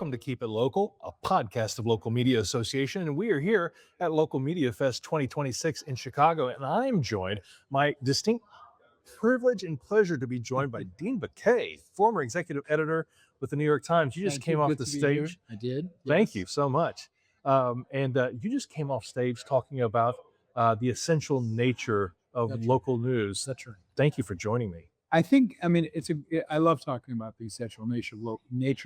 Welcome to Keep It Local, a podcast of Local Media Association. And we are here at Local Media Fest 2026 in Chicago. And I'm joined, my distinct privilege and pleasure to be joined by Dean Baquet, former executive editor with the New York Times. You just Thank you. came off Good the to be here. stage. I did. Thank Yes. you so much. And you just came off stage talking about the essential nature of That's right. local news. That's right. Thank you for joining me. I love talking about the essential nature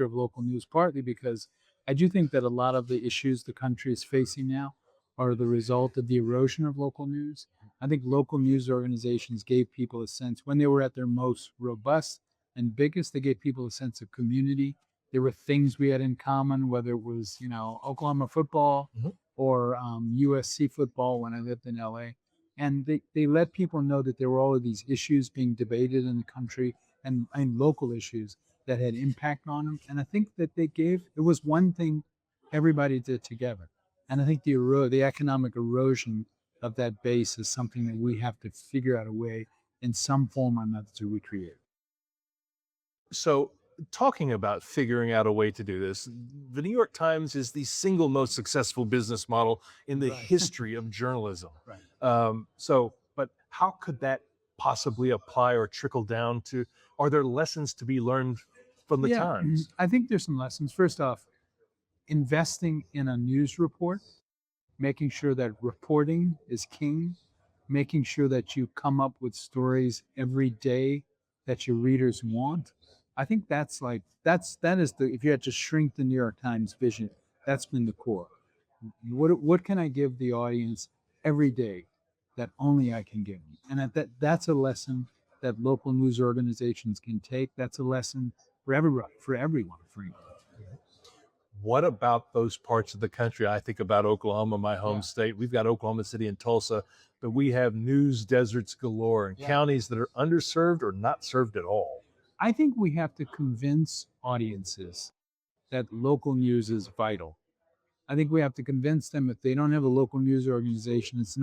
of local news, partly because I do think that a lot of the issues the country is facing now are the result of the erosion of local news. I think local news organizations gave people a sense, when they were at their most robust and biggest, they gave people a sense of community. There were things we had in common, whether it was, Oklahoma football Mhm. or USC football when I lived in LA. And they let people know that there were all of these issues being debated in the country and local issues that had impact on them. And I think that it was one thing everybody did together. And I think the economic erosion of that base is something that we have to figure out a way in some form or another to recreate. So, talking about figuring out a way to do this, the New York Times is the single most successful business model in the Right. history of journalism. Right. But how could that possibly apply or trickle down to? Are there lessons to be learned from the Yeah, Times? I think there's some lessons. First off, investing in a news report, making sure that reporting is king, making sure that you come up with stories every day that your readers want. I think that is the, if you had to shrink the New York Times vision, that's been the core. What can I give the audience every day that only I can give them? And that's a lesson that local news organizations can take. That's a lesson for everyone, frankly. What about those parts of the country? I think about Oklahoma, my home Yeah. state. We've got Oklahoma City and Tulsa, but we have news deserts galore and Yeah. counties that are underserved or not served at all. I think we have to convince audiences that local news is vital. I think we have to convince them if they don't have a local news organization, it's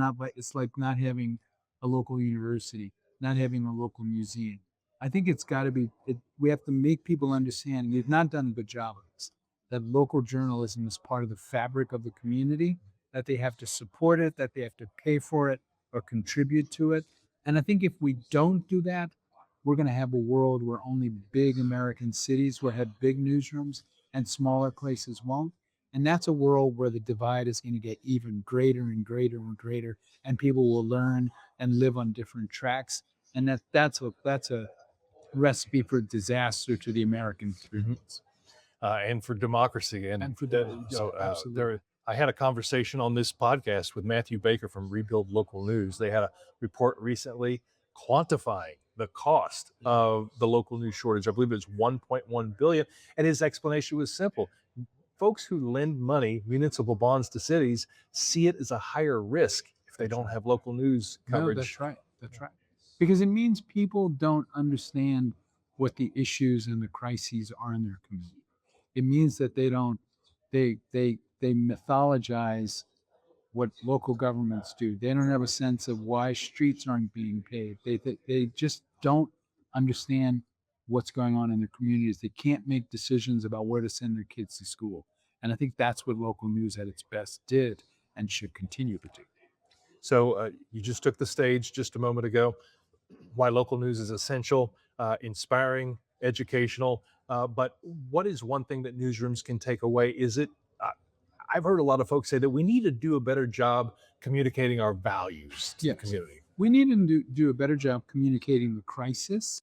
like not having a local university, not having a local museum. I think it's got to be. We have to make people understand. And we've not done a good job of this. That local journalism is part of the fabric of the community. That they have to support it. That they have to pay for it or contribute to it. And I think if we don't do that, we're going to have a world where only big American cities will have big newsrooms and smaller places won't. And that's a world where the divide is going to get even greater and greater and greater, and people will learn and live on different tracks. And that's a recipe for disaster to the American experience. And for democracy. And for democracy, absolutely. I had a conversation on this podcast with Matthew Baker from Rebuild Local News. They had a report recently quantifying the cost of the local news shortage. I believe it was 1.1 billion, and his explanation was simple. Folks who lend money, municipal bonds to cities, see it as a higher risk if they don't have local news coverage. No, that's right. That's right. Because it means people don't understand what the issues and the crises are in their community. It means that they mythologize what local governments do. They don't have a sense of why streets aren't being paved. They just don't understand what's going on in their communities. They can't make decisions about where to send their kids to school. And I think that's what local news at its best did and should continue to do. So you just took the stage just a moment ago. Why local news is essential, inspiring, educational. But what is one thing that newsrooms can take away? Is it? I've heard a lot of folks say that we need to do a better job communicating our values to the community. We need to do a better job communicating the crisis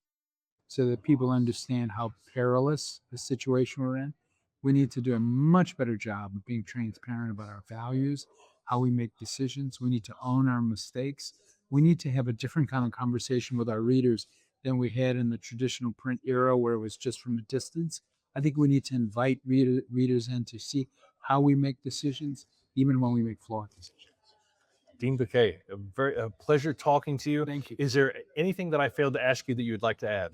so that people understand how perilous the situation we're in. We need to do a much better job of being transparent about our values, how we make decisions. We need to own our mistakes. We need to have a different kind of conversation with our readers than we had in the traditional print era where it was just from a distance. I think we need to invite readers in to see how we make decisions, even when we make flawed decisions. Dean Baquet, a pleasure talking to you. Thank you. Is there anything that I failed to ask you that you'd like to add?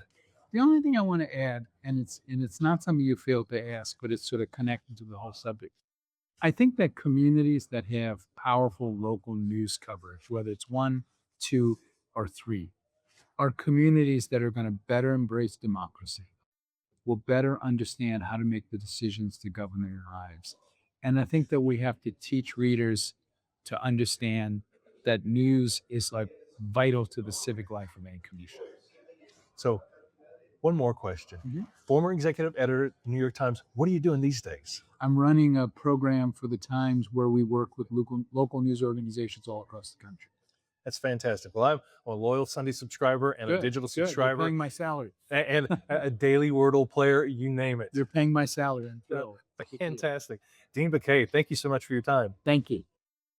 The only thing I want to add, and it's not something you failed to ask, but it's sort of connected to the whole subject. I think that communities that have powerful local news coverage, whether it's 1, 2, or 3, are communities that are going to better embrace democracy. will better understand how to make the decisions to govern their lives. And I think that we have to teach readers to understand that news is like vital to the civic life of any community. So, one more question. Mhm. Former executive editor at the New York Times, what are you doing these days? I'm running a program for the Times where we work with local news organizations all across the country. That's fantastic. Well, I'm a loyal Sunday subscriber and a digital They're subscriber paying my salary. and a daily Wordle player, you name it. They're paying my salary. Fantastic. Dean Baquet, thank you so much for your time. Thank you.